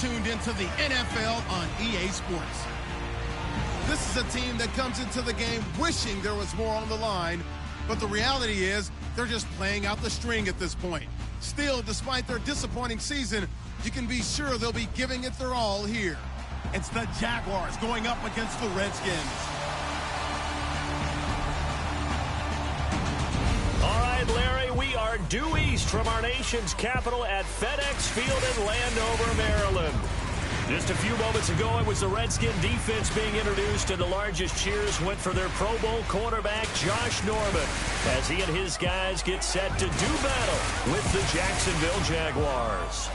tuned into the NFL on EA Sports. This is a team that comes into the game wishing there was more on the line, but the reality is they're just playing out the string at this point. Still, despite their disappointing season, you can be sure they'll be giving it their all here. It's the Jaguars going up against the Redskins. All right, Larry, we are due east from our nation's capital at FedEx Field in Landover, Maryland. Just a few moments ago, it was the Redskin defense being introduced, and the largest cheers went for their Pro Bowl cornerback, Josh Norman, as he and his guys get set to do battle with the Jacksonville Jaguars.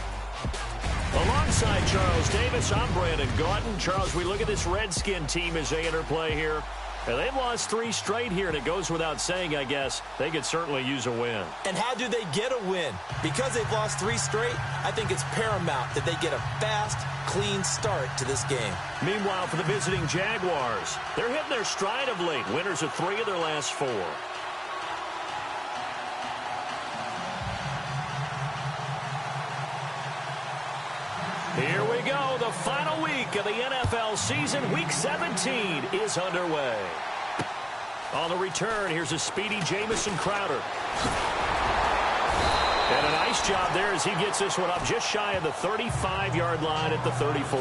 Alongside Charles Davis, I'm Brandon Gaudin. Charles, we look at this Redskin team as they interplay here. And they've lost 3 straight here, and it goes without saying, I guess, they could certainly use a win. And how do they get a win? Because they've lost 3 straight, I think it's paramount that they get a fast, clean start to this game. Meanwhile, for the visiting Jaguars, they're hitting their stride of late. Winners of 3 of their last 4. Here we go. The final week of the NFL season. Week 17 is underway. On the return, here's a speedy Jamison Crowder. And a nice job there as he gets this one up just shy of the 35-yard line at the 34.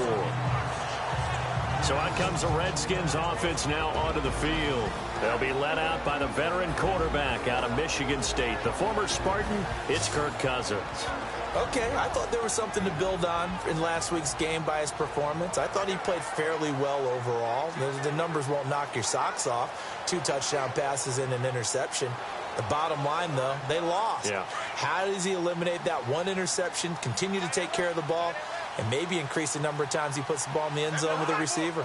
So out comes the Redskins offense now onto the field. They'll be led out by the veteran quarterback out of Michigan State. The former Spartan, it's Kirk Cousins. Okay, I thought there was something to build on in last week's game by his performance. I thought he played fairly well overall. The numbers won't knock your socks off. 2 touchdown passes and an interception. The bottom line, though, they lost. Yeah. How does he eliminate that 1 interception, continue to take care of the ball, and maybe increase the number of times he puts the ball in the end zone with a receiver?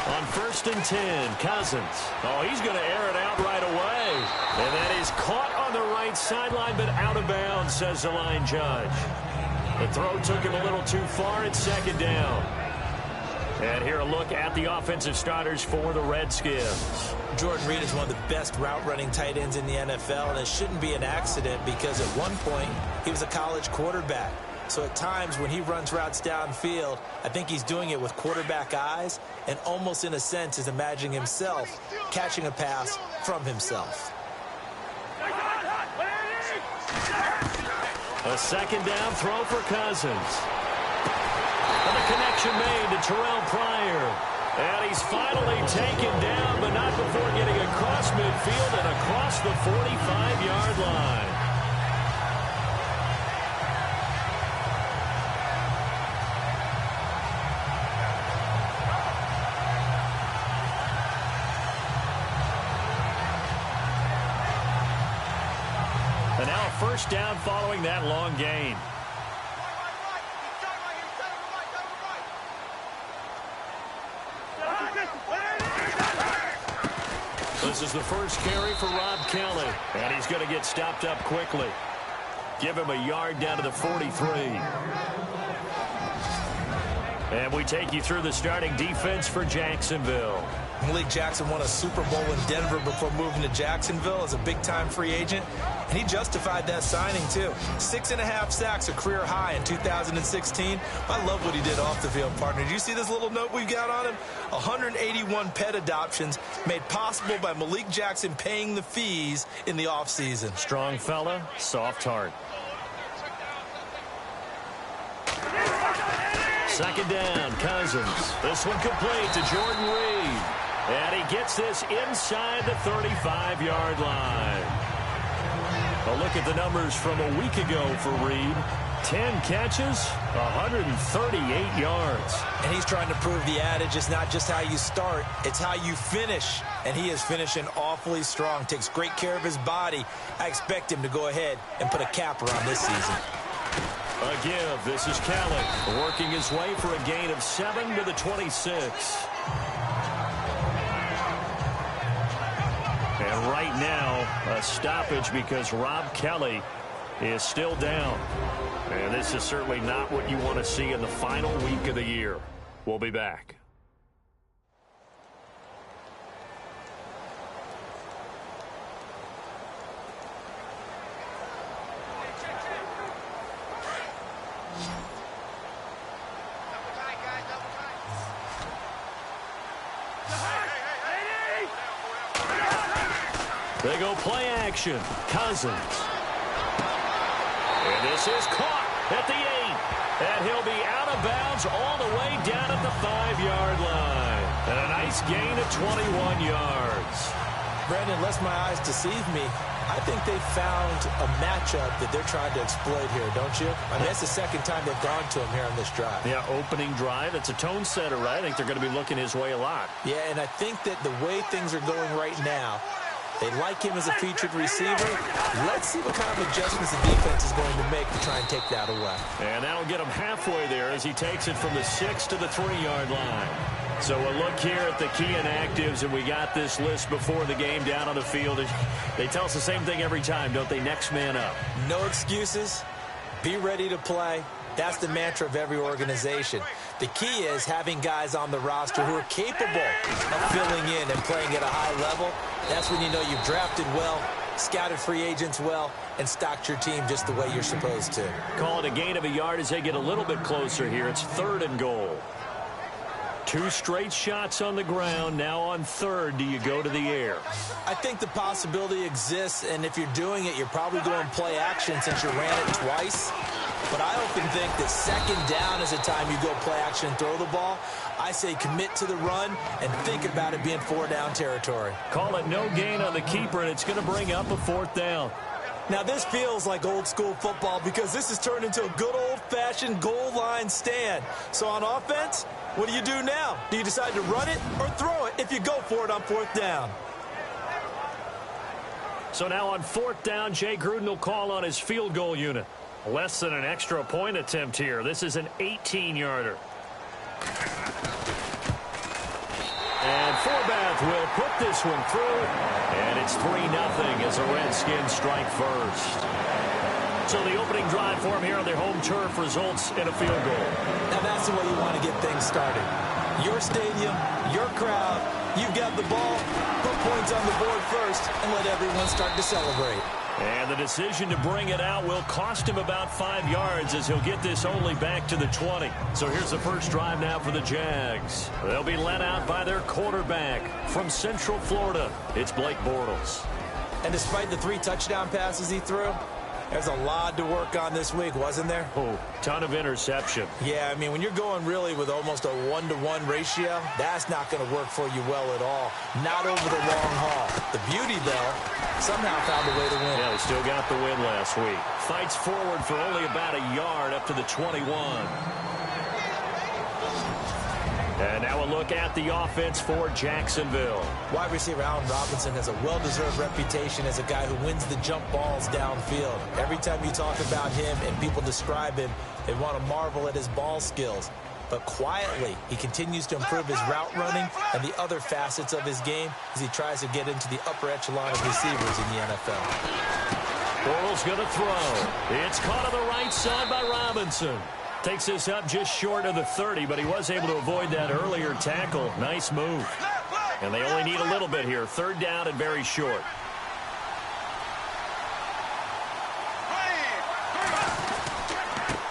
On 1st and 10, Cousins. Oh, he's going to air it out right away. And that is caught on the right sideline, but out of bounds, says the line judge. The throw took him a little too far. It's 2nd down. And here a look at the offensive starters for the Redskins. Jordan Reed is one of the best route-running tight ends in the NFL, and it shouldn't be an accident because at one point he was a college quarterback. So at times when he runs routes downfield, I think he's doing it with quarterback eyes and almost in a sense is imagining himself catching a pass from himself. A 2nd down throw for Cousins. And the connection made to Terrell Pryor. And he's finally taken down, but not before getting across midfield and across the 45-yard line. And now a 1st down following that long gain. This is the first carry for Rob Kelly, and he's going to get stopped up quickly. Give him a yard down to the 43. And we take you through the starting defense for Jacksonville. Malik Jackson won a Super Bowl in Denver before moving to Jacksonville as a big-time free agent, and he justified that signing, too. 6.5 sacks, a career high in 2016. I love what he did off the field, partner. Did you see this little note we've got on him? 181 pet adoptions made possible by Malik Jackson paying the fees in the offseason. Strong fella, soft heart. 2nd down, Cousins. This one complete to Jordan Reed. And he gets this inside the 35-yard line. A look at the numbers from a week ago for Reed. 10 catches, 138 yards. And he's trying to prove the adage is not just how you start, it's how you finish. And he is finishing awfully strong, takes great care of his body. I expect him to go ahead and put a capper on this season. A give. This is Kelly working his way for a gain of 7 to the 26. And right now, a stoppage because Rob Kelly is still down. And this is certainly not what you want to see in the final week of the year. We'll be back. They go play action. Cousins. And this is caught at the 8. And he'll be out of bounds all the way down at the 5-yard line. And a nice gain of 21 yards. Brandon, lest my eyes deceive me, I think they found a matchup that they're trying to exploit here, don't you? I mean, that's the second time they've gone to him here on this drive. Yeah, opening drive. It's a tone setter, right? I think they're going to be looking his way a lot. Yeah, and I think that the way things are going right now, they like him as a featured receiver. Let's see what kind of adjustments the defense is going to make to try and take that away. And that'll get him halfway there as he takes it from the 6 to the 3-yard line. So we'll look here at the key inactives, and we got this list before the game down on the field. They tell us the same thing every time, don't they? Next man up. No excuses. Be ready to play. That's the mantra of every organization. The key is having guys on the roster who are capable of filling in and playing at a high level. That's when you know you've drafted well, scouted free agents well, and stocked your team just the way you're supposed to. Call it a gain of a yard as they get a little bit closer here. It's 3rd and goal. 2 straight shots on the ground. Now on 3rd, do you go to the air? I think the possibility exists, and if you're doing it, you're probably going play action since you ran it twice. But I often think that 2nd down is the time you go play action and throw the ball. I say commit to the run and think about it being 4-down territory. Call it no gain on the keeper, and it's going to bring up a 4th down. Now, this feels like old-school football because this has turned into a good old-fashioned goal line stand. So on offense, what do you do now? Do you decide to run it or throw it if you go for it on 4th down? So now on 4th down, Jay Gruden will call on his field goal unit. Less than an extra point attempt here. This is an 18-yarder. And Forbath will put this one through. And it's 3-0 as the Redskins strike first. So the opening drive for him here on their home turf results in a field goal. Now that's the way you want to get things started. Your stadium, your crowd, you've got the ball, put points on the board first, and let everyone start to celebrate. And the decision to bring it out will cost him about 5 yards as he'll get this only back to the 20. So here's the first drive now for the Jags. They'll be led out by their quarterback from Central Florida. It's Blake Bortles. And despite the 3 touchdown passes he threw, there's a lot to work on this week, wasn't there? Oh, ton of interception. Yeah, I mean, when you're going really with almost a 1-to-1 ratio, that's not going to work for you well at all. Not over the long haul. The beauty, though, somehow found a way to win. Yeah, they still got the win last week. Fights forward for only about a yard up to the 21. And now a look at the offense for Jacksonville. Wide receiver Allen Robinson has a well-deserved reputation as a guy who wins the jump balls downfield. Every time you talk about him and people describe him, they want to marvel at his ball skills. But quietly, he continues to improve his route running and the other facets of his game as he tries to get into the upper echelon of receivers in the NFL. Bortles going to throw. It's caught on the right side by Robinson. Takes this up just short of the 30, but he was able to avoid that earlier tackle. Nice move. And they only need a little bit here. 3rd down and very short.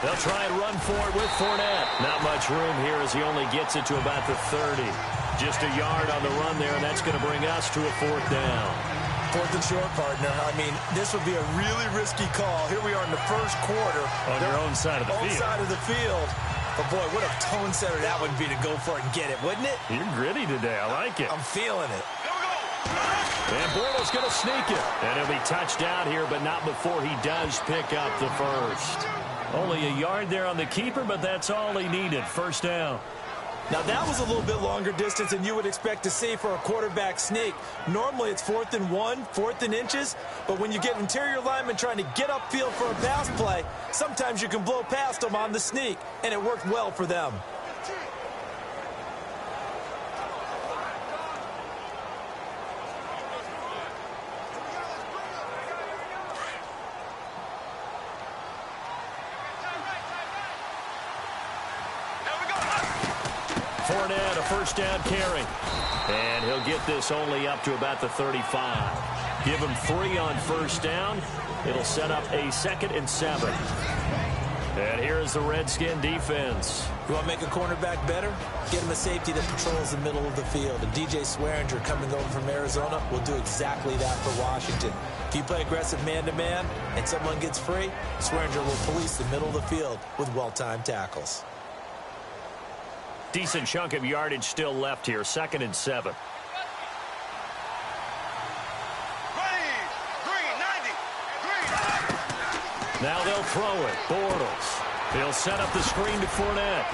They'll try and run for it with Fournette. Not much room here as he only gets it to about the 30. Just a yard on the run there, and that's going to bring us to a 4th down. 4th and short, partner. I mean, this would be a really risky call. Here we are in the first quarter. On your own side of the field. Own side of the field. But, boy, what a tone setter that would be to go for it and get it, wouldn't it? You're gritty today. I like it. I'm feeling it. And Bortles going to sneak it. And he'll be touched out here, but not before he does pick up the first. Only a yard there on the keeper, but that's all he needed. 1st down. Now, that was a little bit longer distance than you would expect to see for a quarterback sneak. Normally, it's 4th and 1, 4th and inches. But when you get interior linemen trying to get upfield for a pass play, sometimes you can blow past them on the sneak, and it worked well for them. Fournette, a 1st down carry. And he'll get this only up to about the 35. Give him 3 on 1st down. It'll set up a 2nd and 7. And here's the Redskin defense. You want to make a cornerback better? Get him a safety that patrols the middle of the field. And DJ Swearinger coming over from Arizona will do exactly that for Washington. If you play aggressive man-to-man and someone gets free, Swearinger will police the middle of the field with well-timed tackles. Decent chunk of yardage still left here. 2nd and 7. Now they'll throw it. Bortles. He'll set up the screen to Fournette.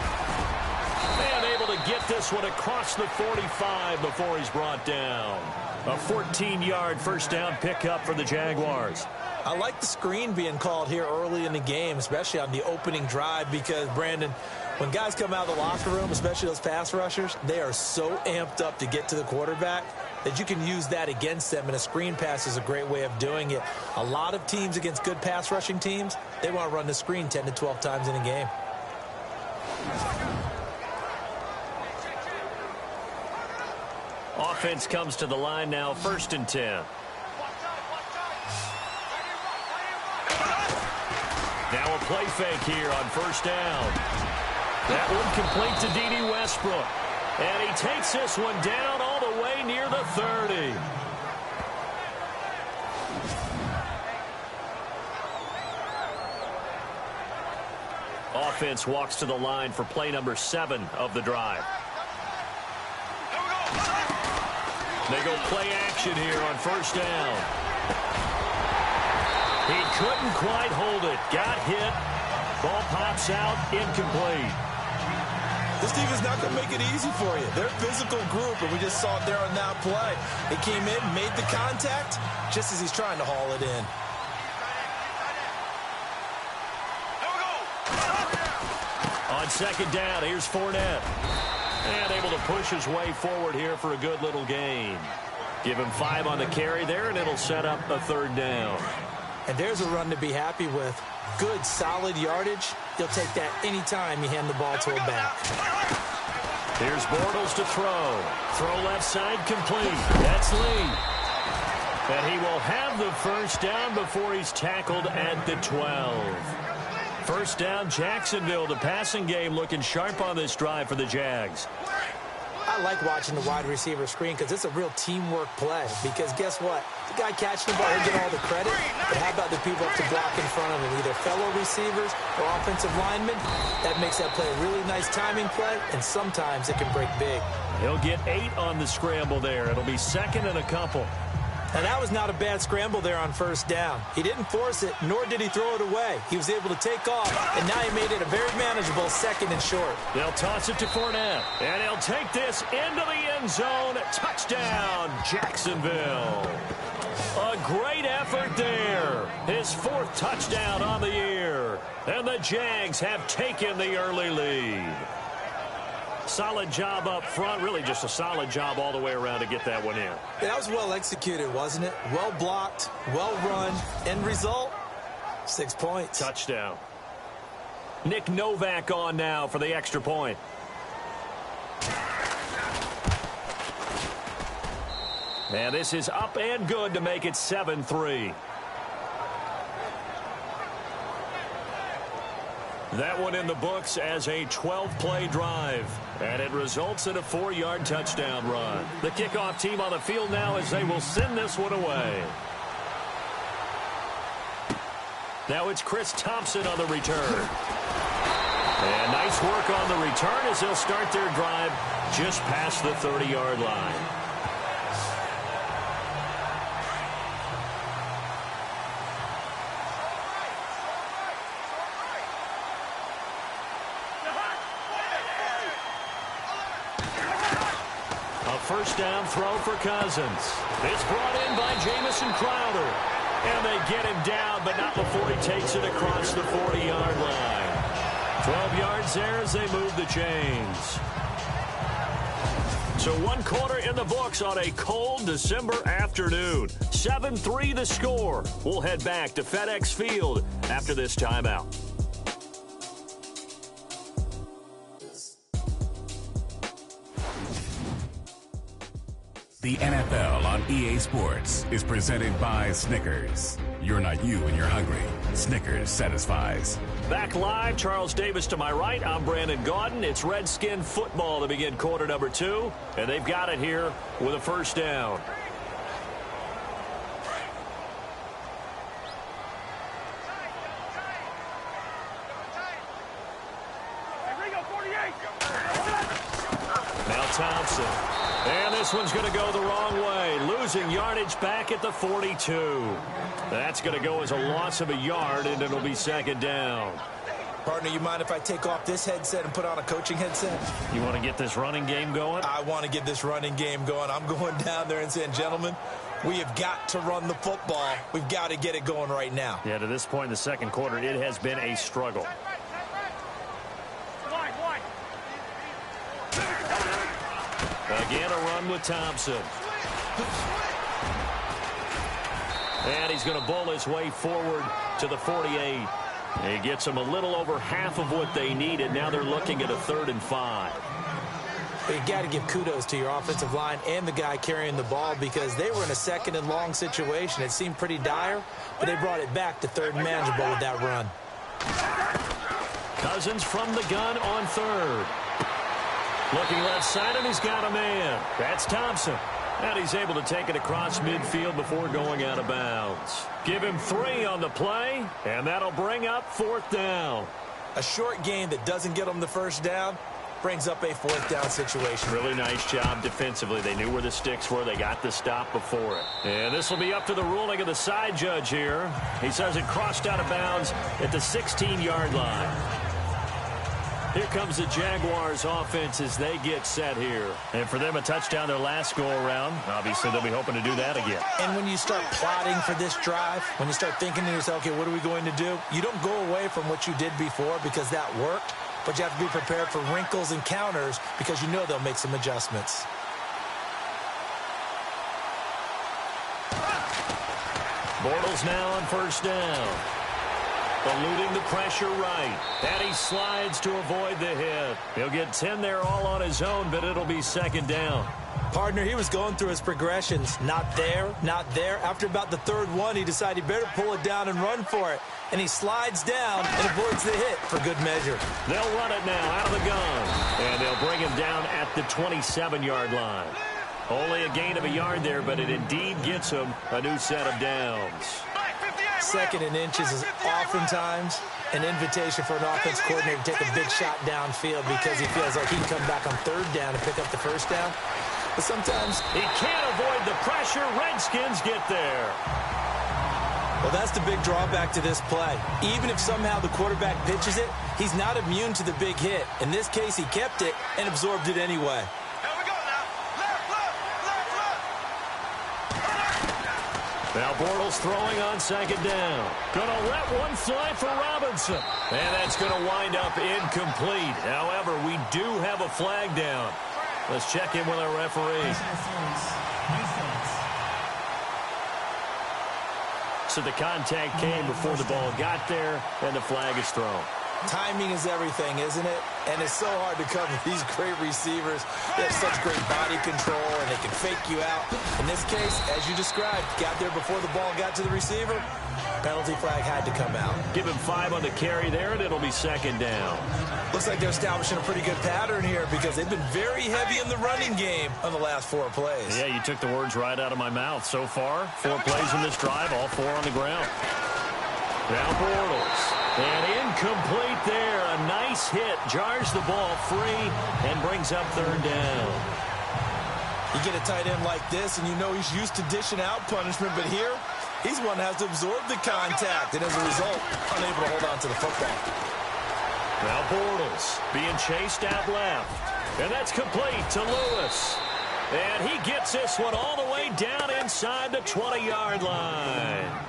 And able to get this one across the 45 before he's brought down. A 14-yard first down pickup for the Jaguars. I like the screen being called here early in the game, especially on the opening drive, because, Brandon, when guys come out of the locker room, especially those pass rushers, they are so amped up to get to the quarterback that you can use that against them, and a screen pass is a great way of doing it. A lot of teams against good pass rushing teams, they want to run the screen 10 to 12 times in a game. Offense comes to the line now, 1st and 10. Now a play fake here on 1st down. That one complete to D.D. Westbrook. And he takes this one down all the way near the 30. Offense walks to the line for play number 7 of the drive. They go play action here on 1st down. He couldn't quite hold it. Got hit. Ball pops out. Incomplete. This team is not going to make it easy for you. They're a physical group, and we just saw it there on that play. He came in, made the contact, just as he's trying to haul it in. On 2nd down, here's Fournette. And able to push his way forward here for a good little gain. Give him 5 on the carry there, and it'll set up a 3rd down. And there's a run to be happy with. Good, solid yardage. You'll take that anytime you hand the ball to a back. Here's Bortles to throw. Throw left side complete. That's Lee. And he will have the first down before he's tackled at the 12. First down, Jacksonville. The passing game looking sharp on this drive for the Jags. I like watching the wide receiver screen because it's a real teamwork play. Because guess what? The guy catching the ball, he'll get all the credit. But how about the people up to block in front of him, either fellow receivers or offensive linemen? That makes that play a really nice timing play, and sometimes it can break big. He'll get 8 on the scramble there. It'll be 2nd and a couple. And that was not a bad scramble there on 1st down. He didn't force it, nor did he throw it away. He was able to take off, and now he made it a very manageable 2nd and short. They'll toss it to Fournette, and he'll take this into the end zone. Touchdown, Jacksonville. A great effort there. His 4th touchdown on the year. And the Jags have taken the early lead. Solid job up front. Really just a solid job all the way around to get that one in. Yeah, that was well executed, wasn't it? Well blocked, well run. End result, 6 points. Touchdown. Nick Novak on now for the extra point. And this is up and good to make it 7-3. That one in the books as a 12-play drive. And it results in a 4-yard touchdown run. The kickoff team on the field now as they will send this one away. Now it's Chris Thompson on the return. And nice work on the return as they'll start their drive just past the 30-yard line. First down throw for Cousins. It's brought in by Jamison Crowder. And they get him down, but not before he takes it across the 40-yard line. 12 yards there as they move the chains. So 1 quarter in the books on a cold December afternoon. 7-3 the score. We'll head back to FedEx Field after this timeout. The NFL on EA Sports is presented by Snickers. You're not you when you're hungry. Snickers satisfies. Back live, Charles Davis to my right. I'm Brandon Gaudin. It's Redskin football to begin quarter number 2, and they've got it here with a first down. Now Thompson. And this one's going to go the wrong way. Losing yardage back at the 42. That's going to go as a loss of a yard, and it'll be second down. Partner, you mind if I take off this headset and put on a coaching headset? You want to get this running game going? I want to get this running game going. I'm going down there and saying, gentlemen, we have got to run the football. We've got to get it going right now. Yeah, to this point in the second quarter, it has been a struggle. Again, a run with Thompson. And he's going to bowl his way forward to the 48. He gets them a little over half of what they needed. Now they're looking at a 3rd and 5. But you got to give kudos to your offensive line and the guy carrying the ball, because they were in a 2nd and long situation. It seemed pretty dire, but they brought it back to 3rd and manageable with that run. Cousins from the gun on 3rd. Looking left side, and he's got a man. That's Thompson. And he's able to take it across midfield before going out of bounds. Give him 3 on the play, and that'll bring up 4th down. A short game that doesn't get them the first down brings up a 4th down situation. Really nice job defensively. They knew where the sticks were. They got the stop before it. And this will be up to the ruling of the side judge here. He says it crossed out of bounds at the 16-yard line. Here comes the Jaguars offense as they get set here. And for them, a touchdown their last go-around. Obviously, they'll be hoping to do that again. And when you start plotting for this drive, when you start thinking to yourself, okay, what are we going to do? You don't go away from what you did before because that worked, but you have to be prepared for wrinkles and counters because you know they'll make some adjustments. Bortles now on first down. Eluding the pressure right. And he slides to avoid the hit. He'll get 10 there all on his own, but it'll be second down. Partner, he was going through his progressions. Not there, not there. After about the 3rd one, he decided he better pull it down and run for it. And he slides down and avoids the hit for good measure. They'll run it now out of the gun. And they'll bring him down at the 27-yard line. Only a gain of a yard there, but it indeed gets him a new set of downs. 2nd and inches is oftentimes an invitation for an offense coordinator to take a big shot downfield because he feels like he can come back on 3rd down and pick up the first down. But sometimes he can't avoid the pressure. Redskins get there. Well, that's the big drawback to this play. Even if somehow the quarterback pitches it, he's not immune to the big hit. In this case, he kept it and absorbed it anyway. Now Bortles throwing on second down. Gonna let one fly for Robinson. And that's gonna wind up incomplete. However, we do have a flag down. Let's check in with our referee. So the contact came before the ball got there, and the flag is thrown. Timing is everything, isn't it? And it's so hard to cover these great receivers. They have such great body control, and they can fake you out. In this case, as you described, got there before the ball got to the receiver. Penalty flag had to come out. Give him 5 on the carry there, and it'll be second down. Looks like they're establishing a pretty good pattern here because they've been very heavy in the running game on the last 4 plays. Yeah, you took the words right out of my mouth. So far, 4 plays in this drive, all 4 on the ground. Now Bortles. And incomplete there. A nice hit. Jars the ball free and brings up 3rd down. You get a tight end like this, and you know he's used to dishing out punishment, but here, he's one that has to absorb the contact, and as a result, unable to hold on to the football. Now Bortles being chased out left. And that's complete to Lewis. And he gets this one all the way down inside the 20-yard line.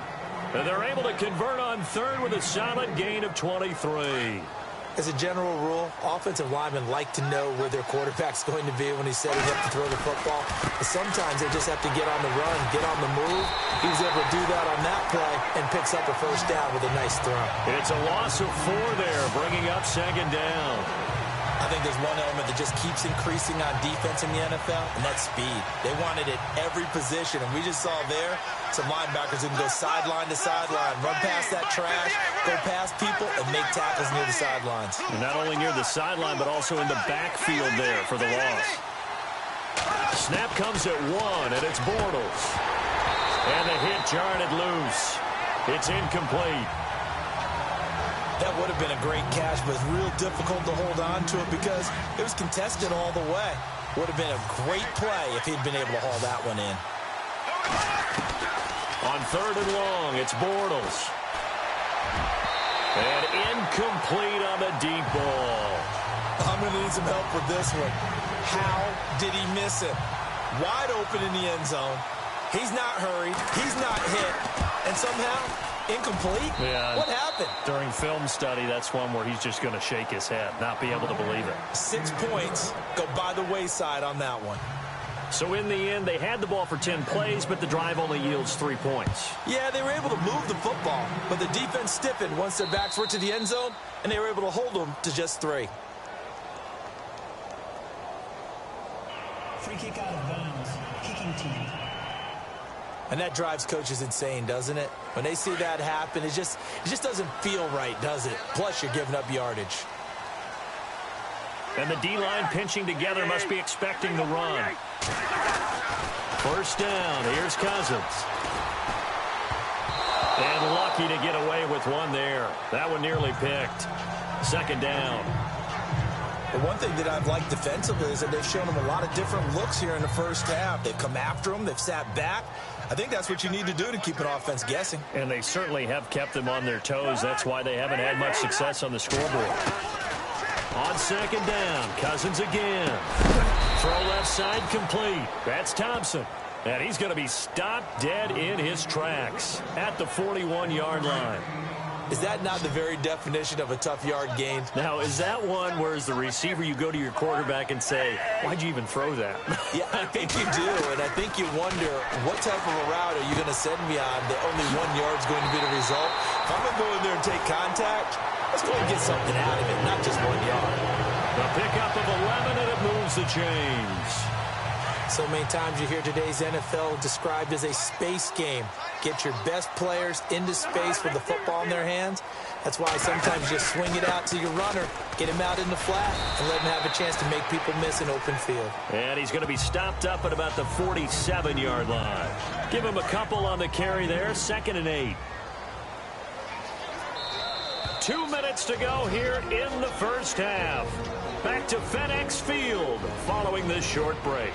And they're able to convert on 3rd with a solid gain of 23. As a general rule, offensive linemen like to know where their quarterback's going to be when he's setting up to throw the football. But sometimes they just have to get on the run, get on the move. He was able to do that on that play and picks up a first down with a nice throw. It's a loss of 4 there, bringing up second down. I think there's one element that just keeps increasing on defense in the NFL, and that's speed. They want it at every position, and we just saw there some linebackers who can go sideline to sideline, run past that trash, go past people, and make tackles near the sidelines. And not only near the sideline, but also in the backfield there for the loss. Snap comes at 1, and it's Bortles. And the hit jarred it loose. It's incomplete. That would have been a great catch, but it's real difficult to hold on to it because it was contested all the way. Would have been a great play if he'd been able to haul that one in. On 3rd and long, it's Bortles. And incomplete on the deep ball. I'm going to need some help with this one. How did he miss it? Wide open in the end zone. He's not hurried. He's not hit. And somehow, incomplete? Yeah. What happened? During film study, that's one where he's just going to shake his head, not be able to believe it. 6 points go by the wayside on that one. So in the end, they had the ball for 10 plays, but the drive only yields 3 points. Yeah, they were able to move the football, but the defense stiffened once their backs were to the end zone, and they were able to hold them to just 3. Free kick out of bounds. Kicking team. And that drives coaches insane, doesn't it? When they see that happen, it just doesn't feel right, does it? Plus, you're giving up yardage. And the D-line pinching together must be expecting the run. First down. Here's Cousins. And lucky to get away with one there. That one nearly picked. 2nd down. But one thing that I've liked defensively is that they've shown them a lot of different looks here in the first half. They've come after them. They've sat back. I think that's what you need to do to keep an offense guessing. And they certainly have kept them on their toes. That's why they haven't had much success on the scoreboard. On 2nd down, Cousins again. Throw left side complete. That's Thompson. And he's going to be stopped dead in his tracks at the 41-yard line. Is that not the very definition of a tough yard gain? Now, is that one where as the receiver you go to your quarterback and say, why'd you even throw that? Yeah, I think you do, and I think you wonder what type of a route are you going to send me on that only 1 yard's going to be the result? If I'm going to go in there and take contact, let's go and get something out of it, not just 1 yard. The pickup of 11, and it moves the chains. So many times you hear today's NFL described as a space game. Get your best players into space with the football in their hands. That's why sometimes you swing it out to your runner, get him out in the flat, and let him have a chance to make people miss an open field. And he's going to be stopped up at about the 47-yard line. Give him a couple on the carry there, 2nd and 8. 2 minutes to go here in the first half. Back to FedEx Field following this short break.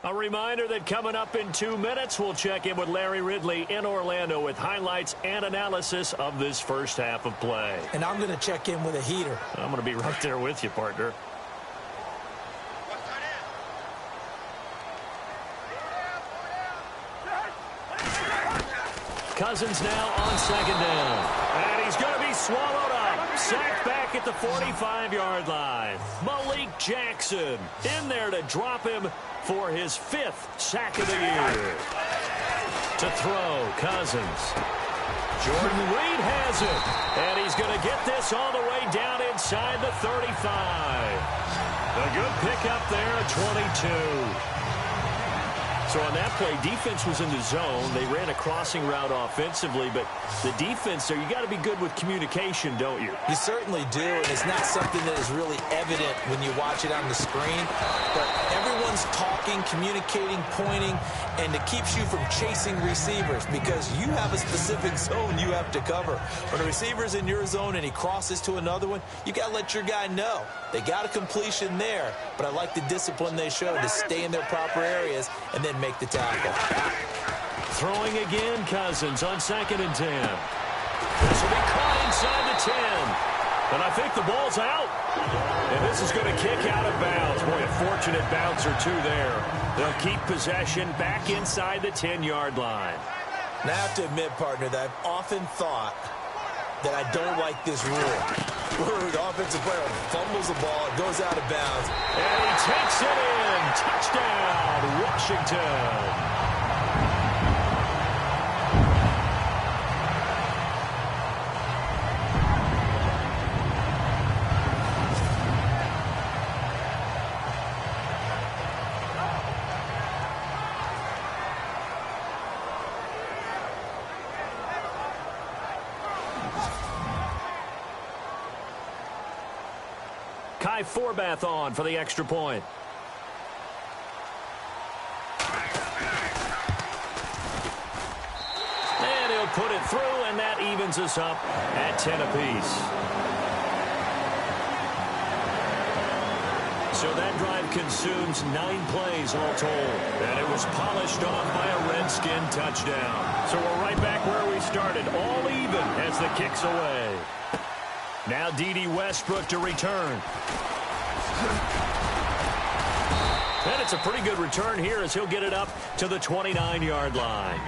A reminder that coming up in 2 minutes, we'll check in with Larry Ridley in Orlando with highlights and analysis of this first half of play. And I'm going to check in with a heater. I'm going to be right there with you, partner. Cousins now on 2nd down. And he's going to be swallowed up. Sacked back at the 45-yard line. Malik Jackson in there to drop him for his 5th sack of the year. To throw, Cousins. Jordan Reed has it. And he's going to get this all the way down inside the 35. A good pickup there at 22. So on that play, defense was in the zone. They ran a crossing route offensively, but the defense there, you got to be good with communication, don't you? You certainly do, and it's not something that is really evident when you watch it on the screen. But everyone's talking, communicating, pointing, and it keeps you from chasing receivers because you have a specific zone you have to cover. When a receiver's in your zone and he crosses to another one, you got to let your guy know. They got a completion there, but I like the discipline they showed to stay in their proper areas and then make the tackle. Throwing again, Cousins on 2nd and 10. This will be caught inside the 10. And I think the ball's out. And this is going to kick out of bounds. Boy, a fortunate bounce or two there. They'll keep possession back inside the 10-yard line. Now I have to admit, partner, that I've often thought that I don't like this rule. Where the offensive player fumbles the ball, it goes out of bounds. And he takes it in. Touchdown, Washington. Kai Forbath on for the extra point. And he'll put it through, and that evens us up at 10 apiece. So that drive consumes 9 plays all told. And it was polished off by a Redskin touchdown. So we're right back where we started, all even as the kick's away. Now D.D. Westbrook to return. And it's a pretty good return here as he'll get it up to the 29-yard line.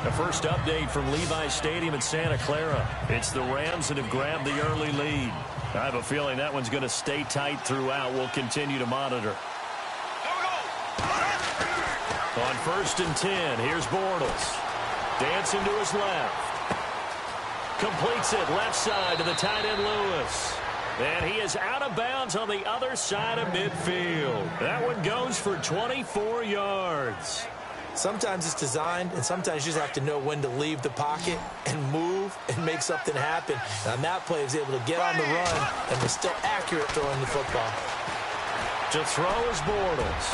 The first update from Levi Stadium in Santa Clara. It's the Rams that have grabbed the early lead. I have a feeling that one's going to stay tight throughout. We'll continue to monitor. On 1st and 10, here's Bortles. Dancing to his left. Completes it left side to the tight end Lewis. And he is out of bounds on the other side of midfield. That one goes for 24 yards. Sometimes it's designed, and sometimes you just have to know when to leave the pocket and move and make something happen. And on that play, he was able to get on the run and was still accurate throwing the football. To throw is Bortles.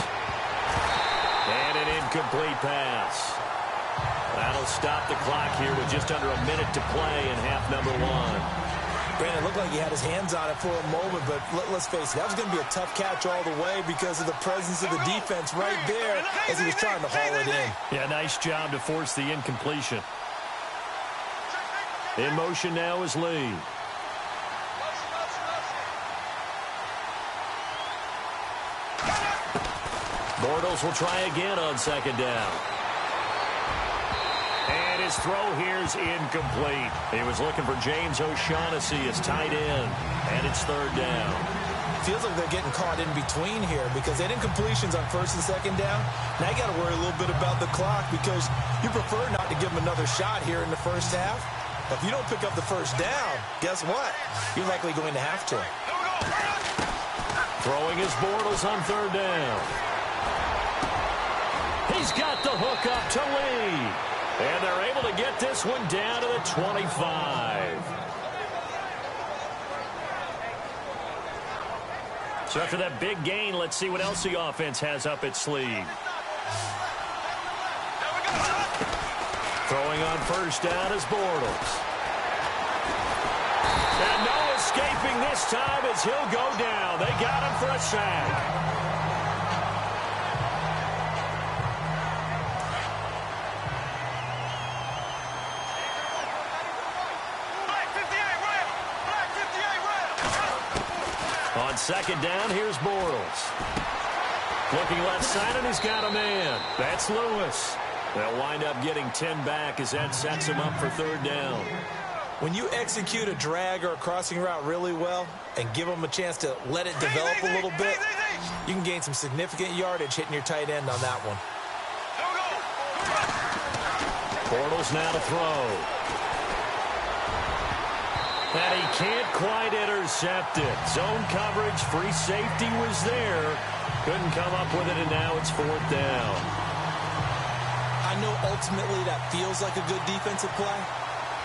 And an incomplete pass. That'll stop the clock here with just under a minute to play in half number 1. Brandon, it looked like he had his hands on it for a moment, but let's face it, that was going to be a tough catch all the way because of the presence of the defense right there as he was trying to haul it in. Yeah, nice job to force the incompletion. In motion now is Lee. Bortles will try again on 2nd down. And his throw here's incomplete. He was looking for James O'Shaughnessy as tight end. And it's 3rd down. Feels like they're getting caught in between here because they did incompletions on 1st and 2nd down. Now you got to worry a little bit about the clock because you prefer not to give them another shot here in the first half. If you don't pick up the 1st down, guess what? You're likely going to have to. Throwing his Bortles on 3rd down. He's got the hook up to Lee. And they're able to get this one down to the 25. So after that big gain, let's see what else the offense has up its sleeve. Throwing on 1st down is Bortles. And no escaping this time as he'll go down. They got him for a sack. On 2nd down, here's Bortles. Looking left side, and he's got a man. That's Lewis. They'll wind up getting 10 back as that sets him up for 3rd down. When you execute a drag or a crossing route really well and give them a chance to let it develop a little bit, you can gain some significant yardage hitting your tight end on that one. Bortles now to throw. And he can't quite intercept it. Zone coverage, free safety was there. Couldn't come up with it, and now it's 4th down. I know ultimately that feels like a good defensive play,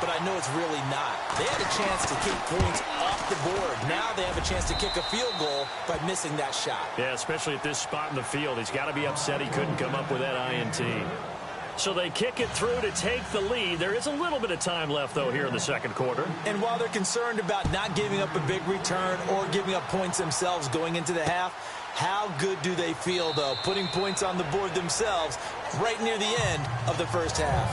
but I know it's really not. They had a chance to kick points off the board. Now they have a chance to kick a field goal by missing that shot. Yeah, especially at this spot in the field. He's got to be upset he couldn't come up with that INT. So they kick it through to take the lead. There is a little bit of time left, though, here in the 2nd quarter. And while they're concerned about not giving up a big return or giving up points themselves going into the half, how good do they feel, though, putting points on the board themselves right near the end of the first half?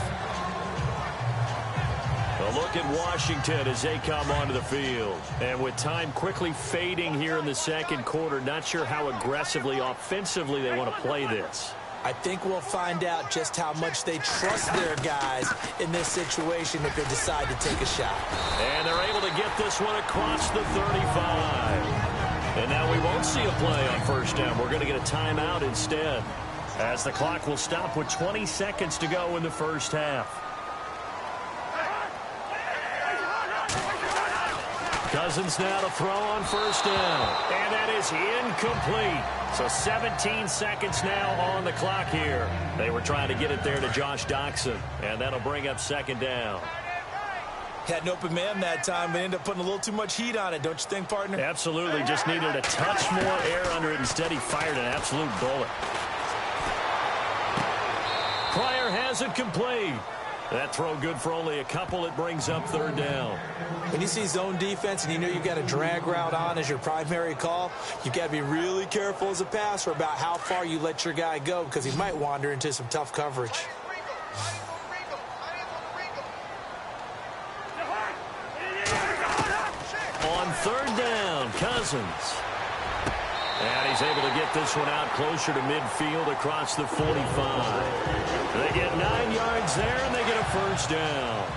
A look at Washington as they come onto the field. And with time quickly fading here in the 2nd quarter, not sure how aggressively, offensively they want to play this. I think we'll find out just how much they trust their guys in this situation if they decide to take a shot. And they're able to get this one across the 35. And now we won't see a play on 1st down. We're going to get a timeout instead. as the clock will stop with 20 seconds to go in the first half. Cousins now to throw on first down. And that is incomplete. So 17 seconds now on the clock here. They were trying to get it there to Josh Doxson. And that'll bring up second down. Had an open man that time, but ended up putting a little too much heat on it, don't you think, partner? Absolutely. Just needed a touch more air under it. Instead, he fired an absolute bullet. Pryor has it complete. That throw good for only a couple. It brings up third down. When you see zone defense and you know you've got a drag route on as your primary call, you've got to be really careful as a passer about how far you let your guy go because he might wander into some tough coverage. On third down, Cousins. And he's able to get this one out closer to midfield across the 45. They get 9 yards there, and they get a first down.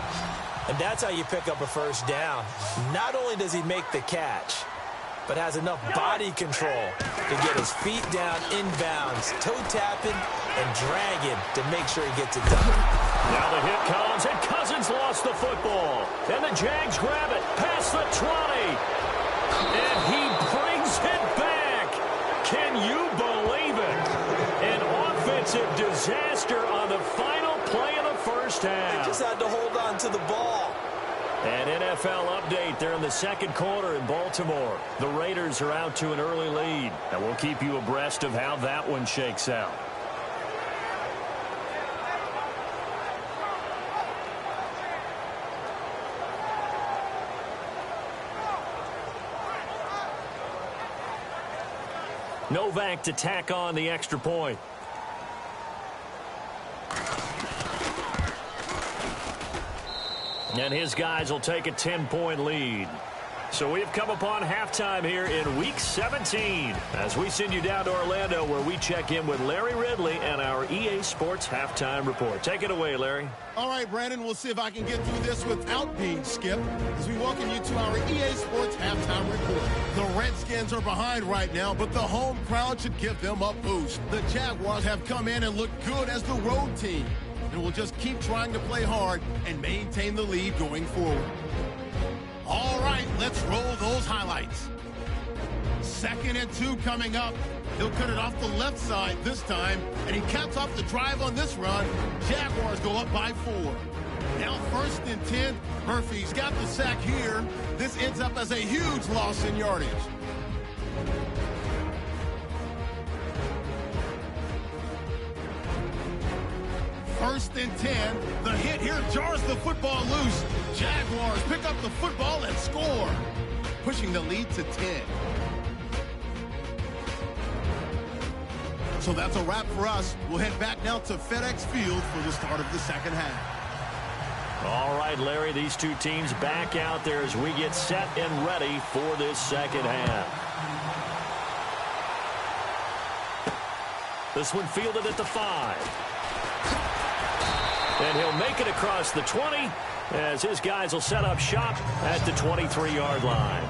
And that's how you pick up a first down. Not only does he make the catch, but has enough body control to get his feet down inbounds, toe tapping and dragging to make sure he gets it done. Now the hit comes, and Cousins lost the football. And the Jags grab it past the 20. And he brings it back. Can you believe it? An offensive disaster on the final play of the first half. They just had to hold on to the ball. An NFL update there in the second quarter in Baltimore. The Raiders are out to an early lead, and we'll keep you abreast of how that one shakes out. Novak to tack on the extra point. And his guys will take a 10-point lead. So we've come upon halftime here in Week 17 as we send you down to Orlando where we check in with Larry Ridley and our EA Sports Halftime Report. Take it away, Larry. All right, Brandon, we'll see if I can get through this without being skipped as we welcome you to our EA Sports Halftime Report. The Redskins are behind right now, but the home crowd should give them a boost. The Jaguars have come in and looked good as the road team, and will just keep trying to play hard and maintain the lead going forward. All right, let's roll those highlights. 2nd and 2 coming up. He'll cut it off the left side this time, and he caps off the drive on this run. Jaguars go up by 4. Now 1st and 10. Murphy's got the sack here. This ends up as a huge loss in yardage. First and 10. The hit here jars the football loose. Jaguars pick up the football and score, pushing the lead to 10. So that's a wrap for us. We'll head back now to FedEx Field for the start of the second half. All right, Larry, these two teams back out there as we get set and ready for this second half. This one fielded at the 5. And he'll make it across the 20 as his guys will set up shop at the 23-yard line.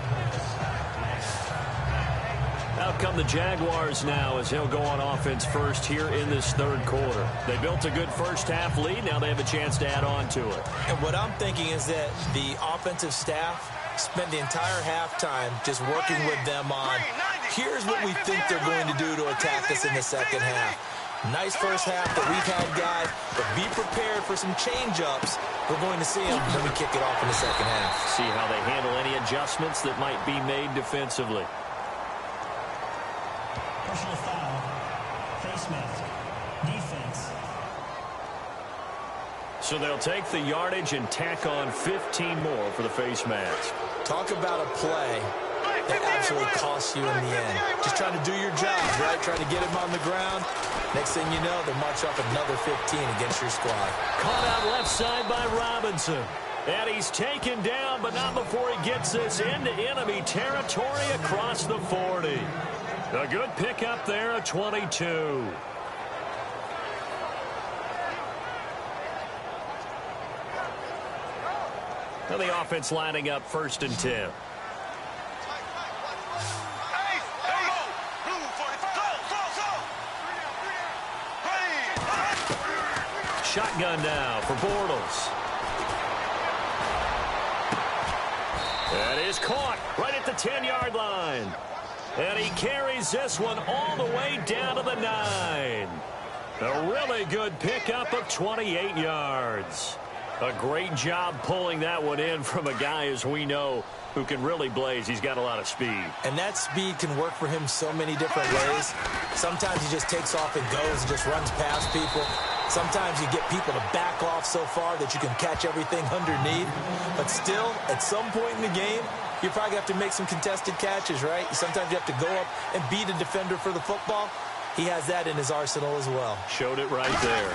Out come the Jaguars now as he'll go on offense first here in this third quarter. They built a good first half lead. Now they have a chance to add on to it. And what I'm thinking is that the offensive staff spent the entire halftime just working with them on, here's what we think they're going to do to attack us in the second half. Nice first half that we've had, guys, but be prepared for some change-ups. We're going to see them when we kick it off in the second half. See how they handle any adjustments that might be made defensively. Personal foul. Face mask. Defense. So they'll take the yardage and tack on 15 more for the face mask. Talk about a play that absolutely costs you in the end. Just trying to do your job, right? Trying to get him on the ground. Next thing you know, they march off another 15 against your squad. Caught out left side by Robinson. And he's taken down, but not before he gets this into enemy territory across the 40. A good pickup there at 22. Now the offense lining up 1st and 10. shotgun now for Bortles. That is caught right at the 10-yard line. And he carries this one all the way down to the 9. A really good pickup of 28 yards. A great job pulling that one in from a guy, as we know, who can really blaze. He's got a lot of speed. And that speed can work for him so many different ways. Sometimes he just takes off and goes and just runs past people. Sometimes you get people to back off so far that you can catch everything underneath. But still, at some point in the game, you probably have to make some contested catches, right? Sometimes you have to go up and beat a defender for the football. He has that in his arsenal as well. Showed it right there.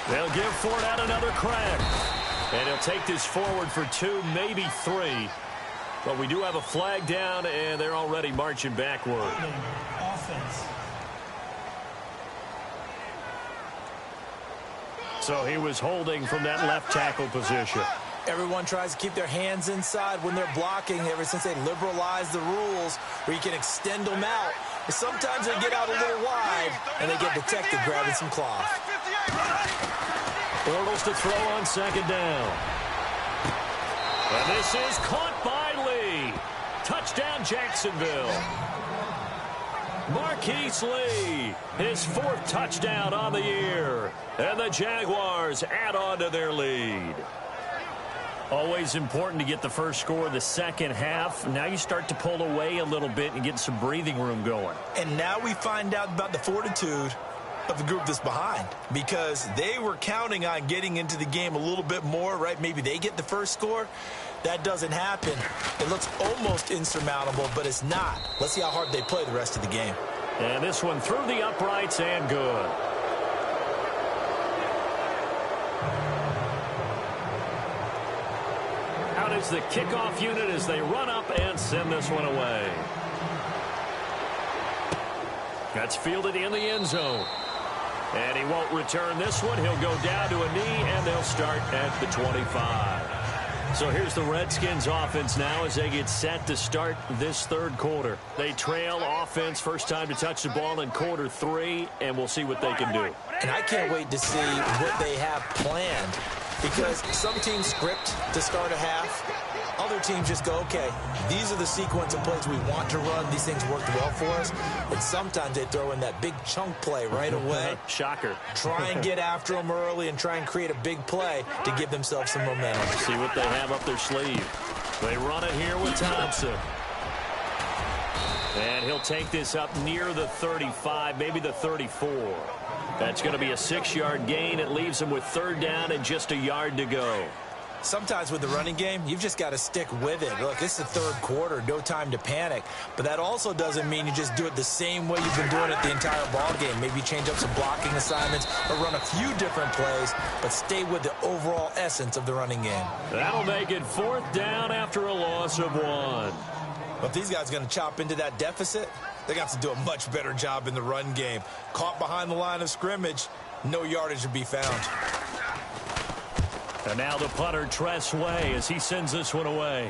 They'll give Fournette another crack. And he'll take this forward for 2, maybe 3. But we do have a flag down, and they're already marching backward. Offense. So he was holding from that left tackle position. Everyone tries to keep their hands inside when they're blocking ever since they liberalized the rules where you can extend them out. But sometimes they get out a little wide, and they get detected grabbing some cloth. Bortles to throw on second down. And this is caught by Lee. Touchdown, Jacksonville. Marquise Lee, his 4th touchdown on the year. And the Jaguars add on to their lead. Always important to get the first score of the second half. Now you start to pull away a little bit and get some breathing room going. And now we find out about the fortitude of the group that's behind, because they were counting on getting into the game a little bit more, right? Maybe they get the first score. That doesn't happen. It looks almost insurmountable, but it's not. Let's see how hard they play the rest of the game. And this one through the uprights and good. Out is the kickoff unit as they run up and send this one away. That's fielded in the end zone. And he won't return this one. He'll go down to a knee, and they'll start at the 25. So here's the Redskins offense now as they get set to start this third quarter. They trail offense, first time to touch the ball in quarter 3, and we'll see what they can do. And I can't wait to see what they have planned, because some teams script to start a half. Other teams just go, okay, these are the sequence of plays we want to run. These things worked well for us. And sometimes they throw in that big chunk play right away. Shocker. Try and get after them early and try and create a big play to give themselves some momentum. See what they have up their sleeve. They run it here with Thompson. And he'll take this up near the 35, maybe the 34. That's going to be a 6-yard gain. It leaves him with 3rd down and just a yard to go. Sometimes with the running game, you've just got to stick with it. Look, it's the third quarter, no time to panic. But that also doesn't mean you just do it the same way you've been doing it the entire ball game. Maybe change up some blocking assignments or run a few different plays, but stay with the overall essence of the running game. That'll make it 4th down after a loss of 1. But if these guys are going to chop into that deficit, they got to do a much better job in the run game. Caught behind the line of scrimmage, no yardage to be found. And now the punter, Tress Way, as he sends this one away.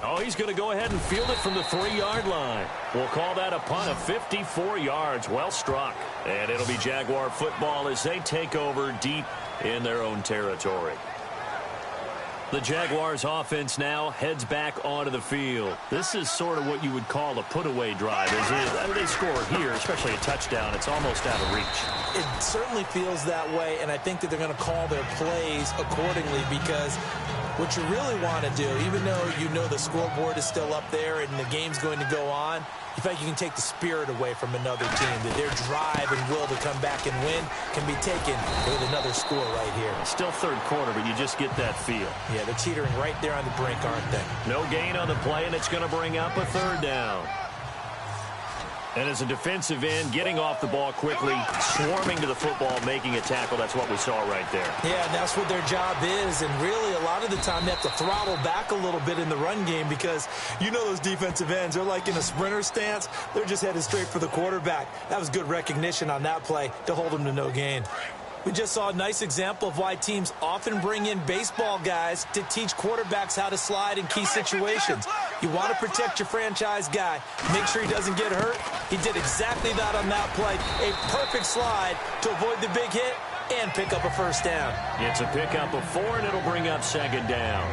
Oh, he's going to go ahead and field it from the 3-yard line. We'll call that a punt of 54 yards. Well struck. And it'll be Jaguar football as they take over deep in their own territory. The Jaguars offense now heads back onto the field. This is sort of what you would call a put-away drive. As they score here, especially a touchdown, it's almost out of reach. It certainly feels that way, and I think that they're going to call their plays accordingly, because what you really want to do, even though you know the scoreboard is still up there and the game's going to go on, you feel like you can take the spirit away from another team, that their drive and will to come back and win can be taken with another score right here. Still third quarter, but you just get that feel. Yeah, they're teetering right there on the brink, aren't they? No gain on the play, and it's going to bring up a 3rd down. And as a defensive end, getting off the ball quickly, swarming to the football, making a tackle, that's what we saw right there. Yeah, and that's what their job is, and really a lot of the time they have to throttle back a little bit in the run game, because you know those defensive ends, they're like in a sprinter stance. They're just headed straight for the quarterback. That was good recognition on that play to hold them to no gain. We just saw a nice example of why teams often bring in baseball guys to teach quarterbacks how to slide in key situations. You want to protect your franchise guy. Make sure he doesn't get hurt. He did exactly that on that play. A perfect slide to avoid the big hit and pick up a first down. It's a pickup of 4, and it'll bring up second down.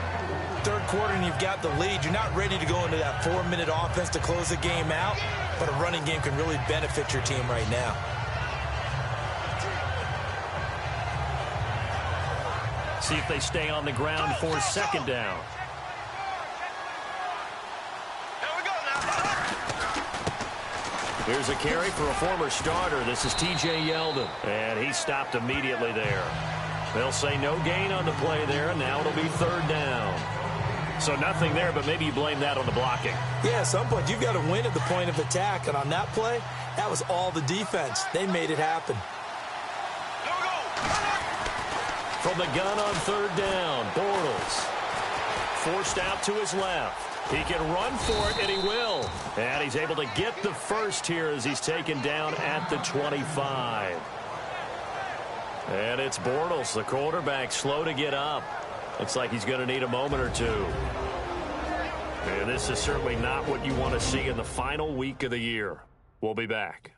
Third quarter, and you've got the lead. You're not ready to go into that 4-minute offense to close the game out, but a running game can really benefit your team right now. See if they stay on the ground for second down. Here's a carry for a former starter. This is T.J. Yeldon, and he stopped immediately there. They'll say no gain on the play there, and now it'll be third down. So nothing there, but maybe you blame that on the blocking. Yeah, at some point you've got to win at the point of attack, and on that play, that was all the defense. They made it happen. From the gun on third down, Bortles forced out to his left. He can run for it, and he will. And he's able to get the first here as he's taken down at the 25. And it's Bortles, the quarterback, slow to get up. Looks like he's going to need a moment or two. And this is certainly not what you want to see in the final week of the year. We'll be back.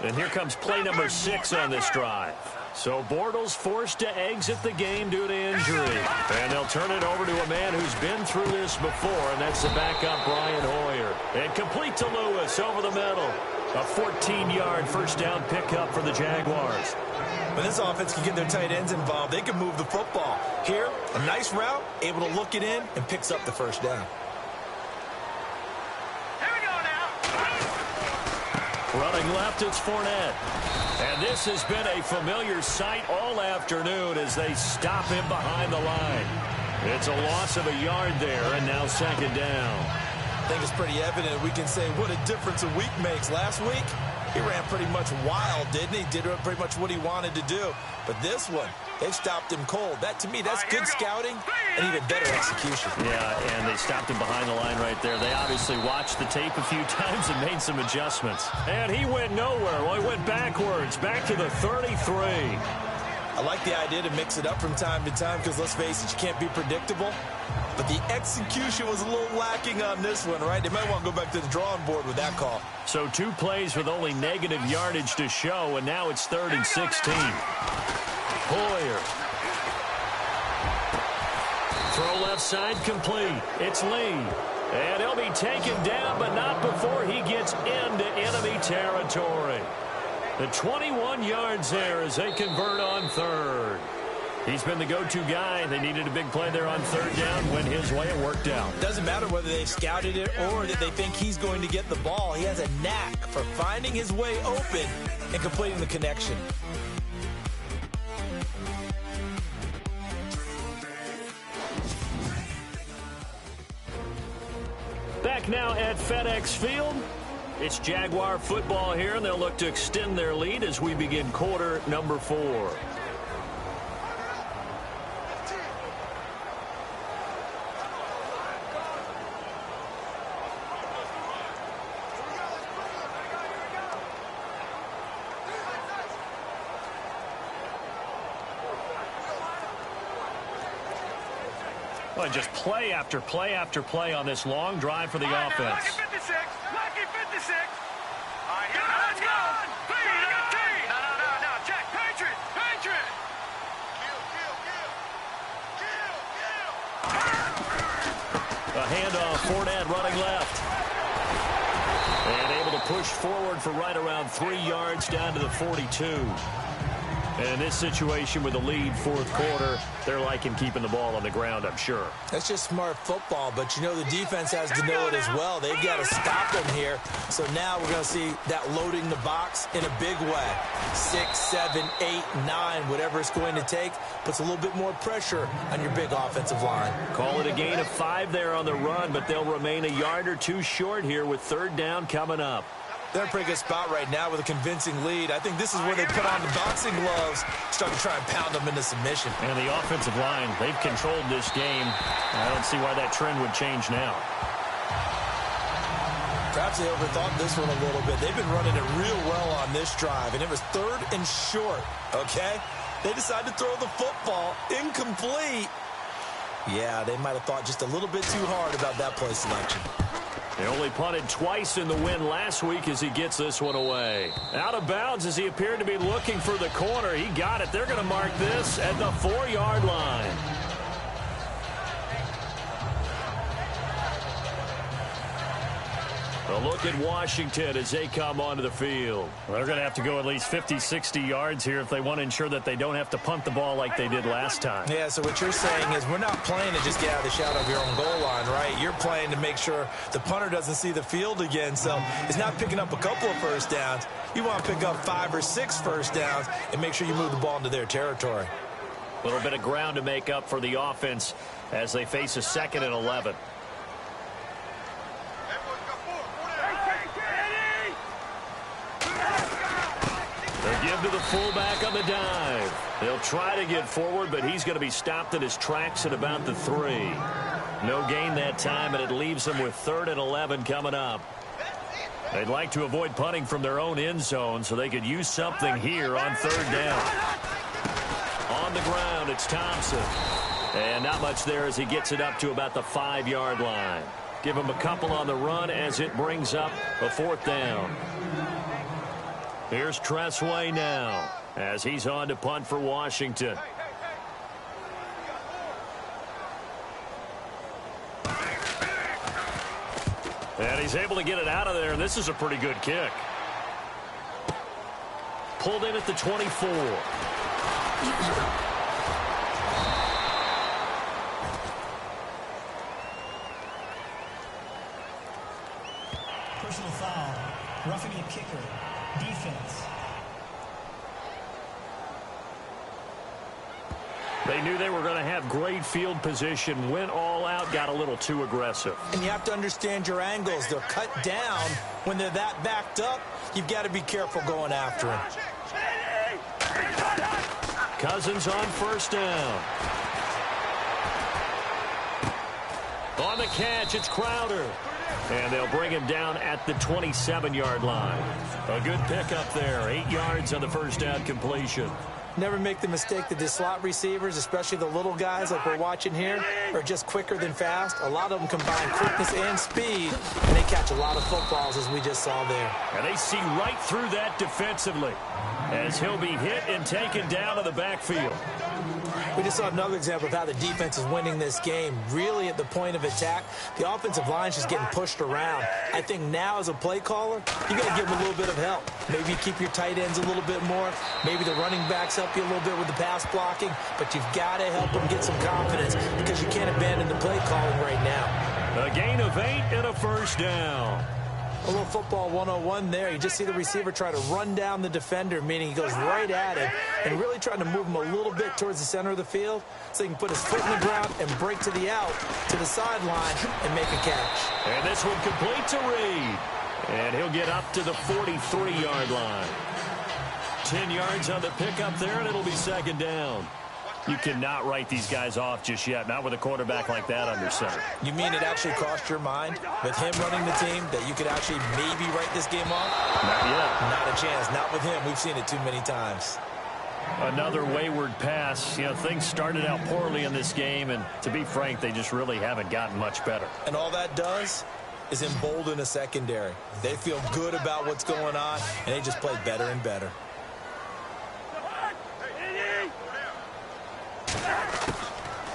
And here comes play number 6 on this drive. So Bortles forced to exit the game due to injury. And they'll turn it over to a man who's been through this before, and that's the backup Brian Hoyer. And complete to Lewis over the middle. A 14-yard first down pickup for the Jaguars. When this offense can get their tight ends involved, they can move the football. Here, a nice route, able to look it in, and picks up the first down. Running left, it's Fournette. And this has been a familiar sight all afternoon as they stop him behind the line. It's a loss of a yard there, and now second down. I think it's pretty evident we can say what a difference a week makes. Last week, he ran pretty much wild, didn't he? Did pretty much what he wanted to do. But this one, they stopped him cold. That, to me, that's good scouting and even better execution. Yeah, and they stopped him behind the line right there. They obviously watched the tape a few times and made some adjustments. And he went nowhere. Well, he went backwards, back to the 33. I like the idea to mix it up from time to time because, let's face it, you can't be predictable. But the execution was a little lacking on this one, right? They might want to go back to the drawing board with that call. So 2 plays with only negative yardage to show, and now it's 3rd and 16. Hoyer. Throw left side complete. It's Lee. And he'll be taken down, but not before he gets into enemy territory. The 21 yards there as they convert on 3rd. He's been the go-to guy. They needed a big play there on 3rd down. Went his way, it worked out. Doesn't matter whether they scouted it or that they think he's going to get the ball. He has a knack for finding his way open and completing the connection. Back now at FedEx Field. It's Jaguar football here, and they'll look to extend their lead as we begin quarter number 4. Well, just play after play after play on this long drive for the offense. Lucky 56. Lucky 56. All right, let's go. No. Check. Patriot. A handoff, Fournette running left. And able to push forward for right around 3 yards down to the 42. And in this situation with the lead 4th quarter, they're liking keeping the ball on the ground, I'm sure. That's just smart football, but you know the defense has to know it as well. They've got to stop them here. So now we're going to see that loading the box in a big way. 6, 7, 8, 9, whatever it's going to take, puts a little bit more pressure on your big offensive line. Call it a gain of 5 there on the run, but they'll remain a yard or 2 short here with 3rd down coming up. They're in a pretty good spot right now with a convincing lead. I think this is where they put on the boxing gloves, start to try and pound them into submission. And the offensive line, they've controlled this game. I don't see why that trend would change now. Perhaps they overthought this one a little bit. They've been running it real well on this drive, and it was 3rd and short, okay? They decided to throw the football incomplete. Yeah, they might have thought just a little bit too hard about that play selection. They only punted twice in the win last week as he gets this one away. Out of bounds as he appeared to be looking for the corner. He got it. They're going to mark this at the 4-yard line. A look at Washington as they come onto the field. Well, they're going to have to go at least 50, 60 yards here if they want to ensure that they don't have to punt the ball like they did last time. Yeah, so what you're saying is we're not playing to just get out of the shadow of your own goal line, right? You're playing to make sure the punter doesn't see the field again. So it's not picking up a couple of first downs. You want to pick up 5 or 6 first downs and make sure you move the ball into their territory. A little bit of ground to make up for the offense as they face a 2nd and 11. They'll give to the fullback on the dive. They'll try to get forward, but he's going to be stopped in his tracks at about the 3. No gain that time, and it leaves them with 3rd and 11 coming up. They'd like to avoid punting from their own end zone so they could use something here on 3rd down. On the ground, it's Thompson. And not much there as he gets it up to about the 5-yard line. Give him a couple on the run as it brings up a 4th down. Here's Tressway now as he's on to punt for Washington. And he's able to get it out of there, and this is a pretty good kick. Pulled in at the 24. Personal foul. Roughing the kicker. Defense. They knew they were going to have great field position, went all out, got a little too aggressive. And you have to understand your angles. They're cut down. When they're that backed up, you've got to be careful going after him. Cousins on 1st down. On the catch, it's Crowder. And they'll bring him down at the 27-yard line. A good pickup there. 8 yards on the 1st down completion. Never make the mistake that the slot receivers, especially the little guys like we're watching here, are just quicker than fast. A lot of them combine quickness and speed, and they catch a lot of footballs, as we just saw there. And they see right through that defensively as he'll be hit and taken down to the backfield. We just saw another example of how the defense is winning this game. Really at the point of attack, the offensive line is just getting pushed around. I think now as a play caller, you got to give them a little bit of help. Maybe you keep your tight ends a little bit more. Maybe the running backs help you a little bit with the pass blocking. But you've got to help them get some confidence because you can't abandon the play calling right now. A gain of 8 and a 1st down. A little football 101 there. You just see the receiver try to run down the defender, meaning he goes right at him and really trying to move him a little bit towards the center of the field so he can put his foot in the ground and break to the out, to the sideline, and make a catch. And this one complete to Reed. And he'll get up to the 43-yard line. 10 yards on the pickup there, and it'll be 2nd down. You cannot write these guys off just yet, not with a quarterback like that under center. You mean it actually crossed your mind with him running the team that you could actually maybe write this game off? Not yet. Not a chance. Not with him. We've seen it too many times. Another wayward pass. You know, things started out poorly in this game, and to be frank, they just really haven't gotten much better. And all that does is embolden a secondary. They feel good about what's going on, and they just play better and better.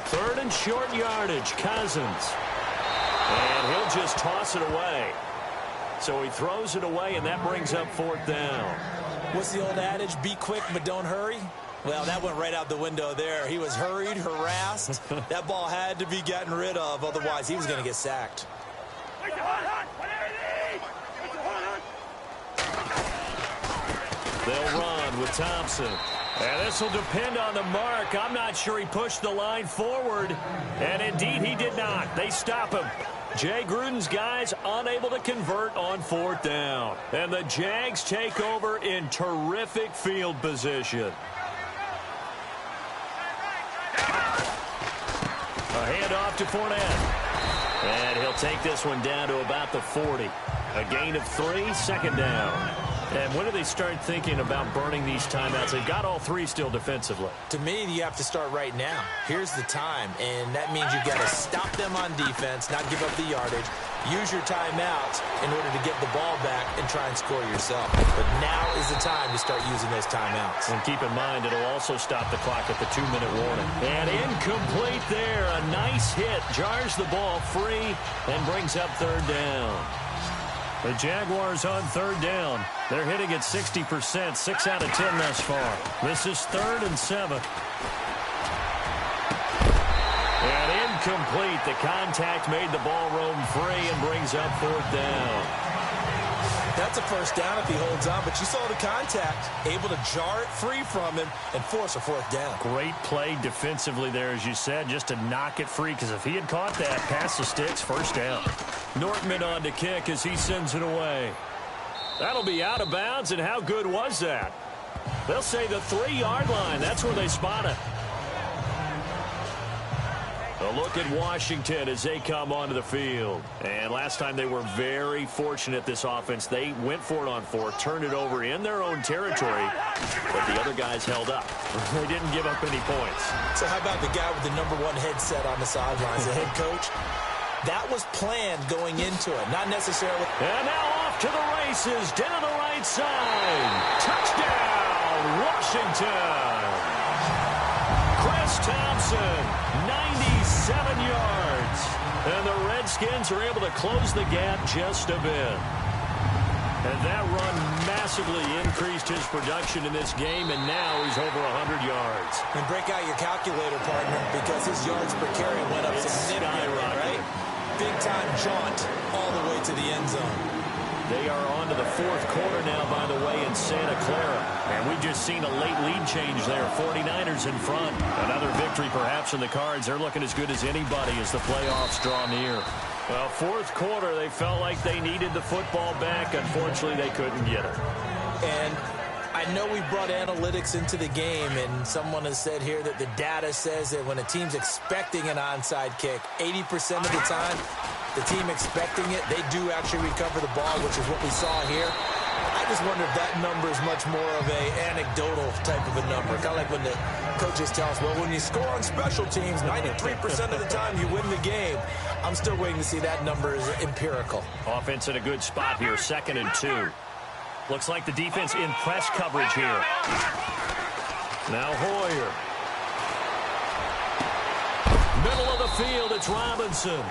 3rd and short yardage, Cousins. And he'll just toss it away. So he throws it away, and that brings up 4th down. What's the old adage? Be quick, but don't hurry. Well, that went right out the window there. He was hurried, harassed. That ball had to be gotten rid of, otherwise he was going to get sacked. They'll run with Thompson. And this will depend on the mark. I'm not sure he pushed the line forward. And indeed, he did not. They stop him. Jay Gruden's guys unable to convert on 4th down. And the Jags take over in terrific field position. A handoff to Fournette. And he'll take this one down to about the 40. A gain of 3, second down. And when do they start thinking about burning these timeouts? They've got all 3 still defensively. To me, you have to start right now. Here's the time, and that means you've got to stop them on defense, not give up the yardage, use your timeouts in order to get the ball back and try and score yourself. But now is the time to start using those timeouts. And keep in mind, it'll also stop the clock at the 2-minute warning. And incomplete there. A nice hit. Jars the ball free and brings up third down. The Jaguars on third down. They're hitting at 60%, 6 out of 10 thus far. This is 3rd and 7. And incomplete. The contact made the ball roam free and brings up 4th down. That's a first down if he holds on, but you saw the contact, able to jar it free from him and force a 4th down. Great play defensively there, as you said, just to knock it free, because if he had caught that, past the sticks, first down. Nortman on to kick as he sends it away. That'll be out of bounds, and how good was that? They'll say the 3-yard line. That's where they spot it. A look at Washington as they come onto the field. And last time they were very fortunate, this offense. They went for it on 4, turned it over in their own territory, but the other guys held up. They didn't give up any points. So how about the guy with the #1 headset on the sidelines, the head coach? That was planned going into it, not necessarily. And now off to the races, down the right side. Touchdown, Washington. Chris Thompson, 97 yards. And the Redskins are able to close the gap just a bit. And that run massively increased his production in this game, and now he's over 100 yards. And break out your calculator, partner, because his yards per carry went up significantly, right? Big-time jaunt all the way to the end zone. They are on to the 4th quarter now, by the way, in Santa Clara. And we've just seen a late lead change there. 49ers in front. Another victory perhaps in the cards. They're looking as good as anybody as the playoffs draw near. Well, 4th quarter, they felt like they needed the football back. Unfortunately, they couldn't get it. And I know we brought analytics into the game, and someone has said here that the data says that when a team's expecting an onside kick, 80% of the time, the team expecting it, they do actually recover the ball, which is what we saw here. I just wonder if that number is much more of a anecdotal type of a number. Kind of like when the coaches tell us, well, when you score on special teams, 93% of the time you win the game. I'm still waiting to see that number is empirical. Offense in a good spot here, 2nd and 2. Looks like the defense in press coverage here. Now Hoyer. Middle of the field, it's Robinson.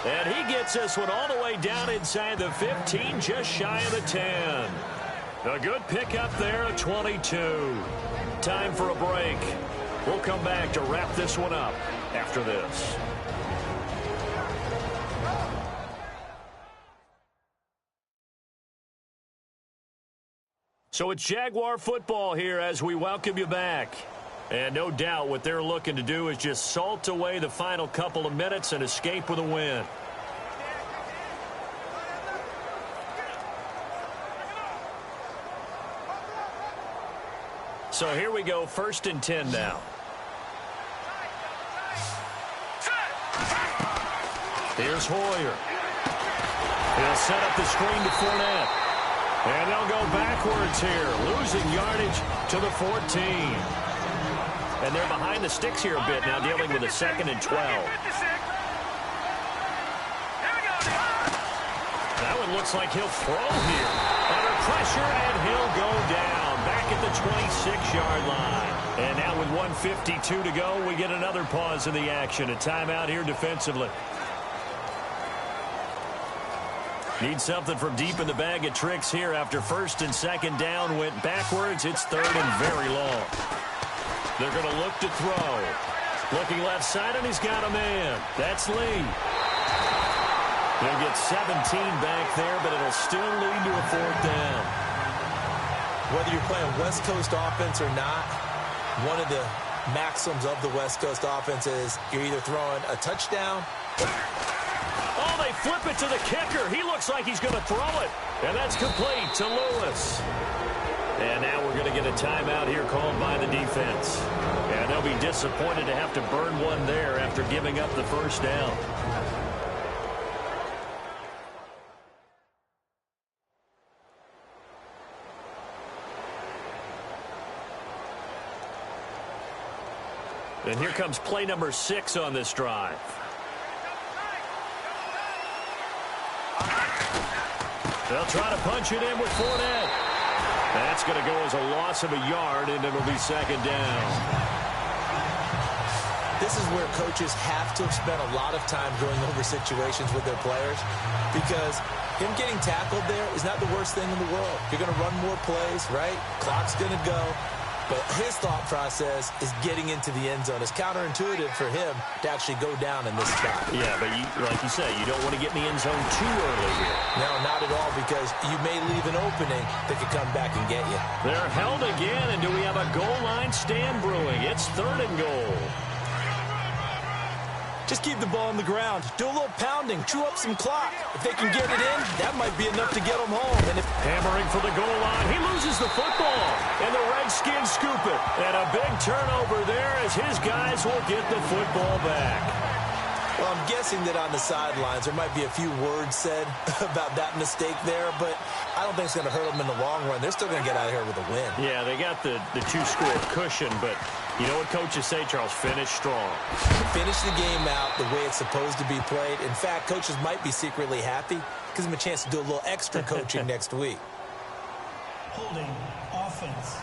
And he gets this one all the way down inside the 15, just shy of the 10. A good pickup there at 22. Time for a break. We'll come back to wrap this one up after this. So it's Jaguar football here as we welcome you back. And no doubt what they're looking to do is just salt away the final couple of minutes and escape with a win. So here we go, 1st and 10 now. Here's Hoyer. He'll set up the screen to Fournette. And they'll go backwards here, losing yardage to the 14. And they're behind the sticks here a bit now, dealing with a 2nd and 12. That one looks like he'll throw here. Under pressure, and he'll go down back at the 26-yard line. And now with 1:52 to go, we get another pause in the action. A timeout here defensively. Need something from deep in the bag of tricks here after 1st and 2nd down went backwards. It's 3rd and very long. They're going to look to throw. Looking left side, and he's got a man. That's Lee. They'll get 17 back there, but it'll still lead to a 4th down. Whether you're playing West Coast offense or not, one of the maxims of the West Coast offense is you're either throwing a touchdown. Oh, they flip it to the kicker. He looks like he's going to throw it. And that's complete to Lewis. And now we're going to get a timeout here called by the defense. And they'll be disappointed to have to burn one there after giving up the 1st down. And here comes play number 6 on this drive. They'll try to punch it in with Fournette. That's going to go as a loss of a yard, and it'll be second down. This is where coaches have to have spent a lot of time going over situations with their players, because him getting tackled there is not the worst thing in the world. You're going to run more plays, right? Clock's going to go. But his thought process is getting into the end zone. It's counterintuitive for him to actually go down in this spot. Yeah, but like you say, you don't want to get in the end zone too early here. No, not at all, because you may leave an opening that could come back and get you. They're held again, and do we have a goal line stand brewing? It's 3rd and goal. Just keep the ball on the ground. Do a little pounding. Chew up some clock. If they can get it in, that might be enough to get them home. And if hammering for the goal line, he loses the football. And the Redskins scoop it. And a big turnover there as his guys will get the football back. Well, I'm guessing that on the sidelines there might be a few words said about that mistake there, but I don't think it's going to hurt them in the long run. They're still going to get out of here with a win. Yeah, they got the 2-score cushion, but you know what coaches say, Charles? Finish strong. Finish the game out the way it's supposed to be played. In fact, coaches might be secretly happy. Gives them a chance to do a little extra coaching next week. Holding offense.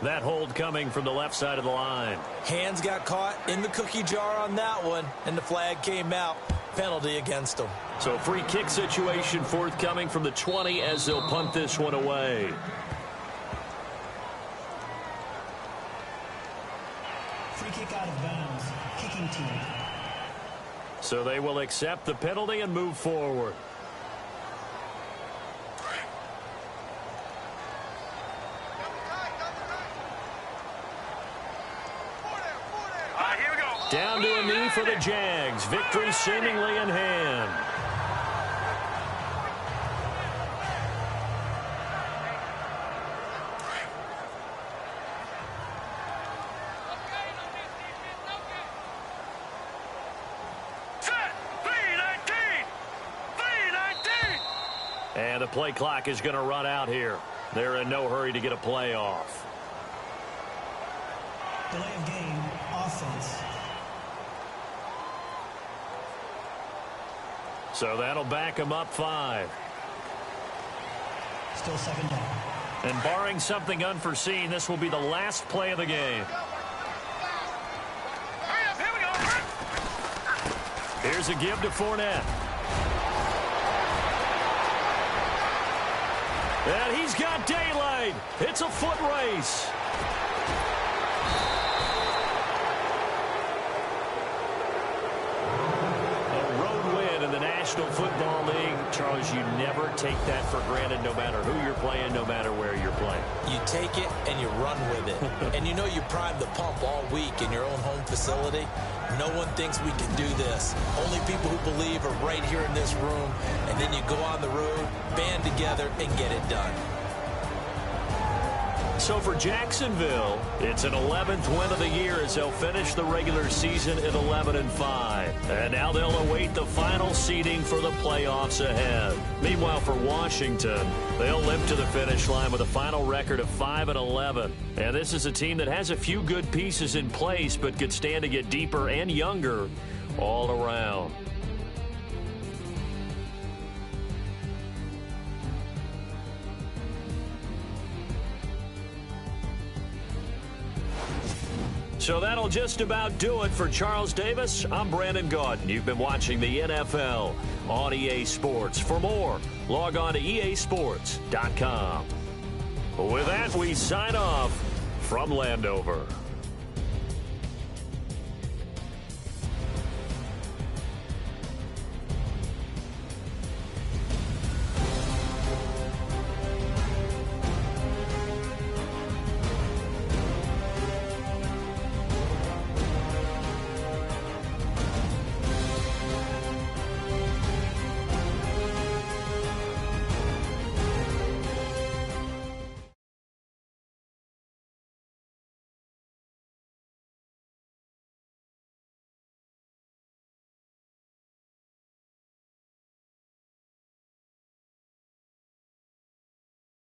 That hold coming from the left side of the line. Hands got caught in the cookie jar on that one, and the flag came out. Penalty against them. So free kick situation forthcoming from the 20 as they'll punt this one away. Free kick out of bounds. Kicking team. So they will accept the penalty and move forward. Here we go. Down to a knee for the Jags. Victory seemingly in hand. And the play clock is going to run out here. They're in no hurry to get a play off. Delay of game, offense. So that'll back them up 5. Still second down. And barring something unforeseen, this will be the last play of the game. Here we go. Here's a give to Fournette. And he's got daylight. It's a foot race. National Football League, Charles, you never take that for granted no matter who you're playing, no matter where you're playing. You take it and you run with it. And you know you prime the pump all week in your own home facility. No one thinks we can do this. Only people who believe are right here in this room. And then you go on the road, band together, and get it done. So for Jacksonville, it's an 11th win of the year as they'll finish the regular season at 11-5. And now they'll await the final seeding for the playoffs ahead. Meanwhile, for Washington, they'll limp to the finish line with a final record of 5-11. And this is a team that has a few good pieces in place, but could stand to get deeper and younger all around. So that'll just about do it for Charles Davis. I'm Brandon Gaudin. You've been watching the NFL on EA Sports. For more, log on to easports.com. With that, we sign off from Landover.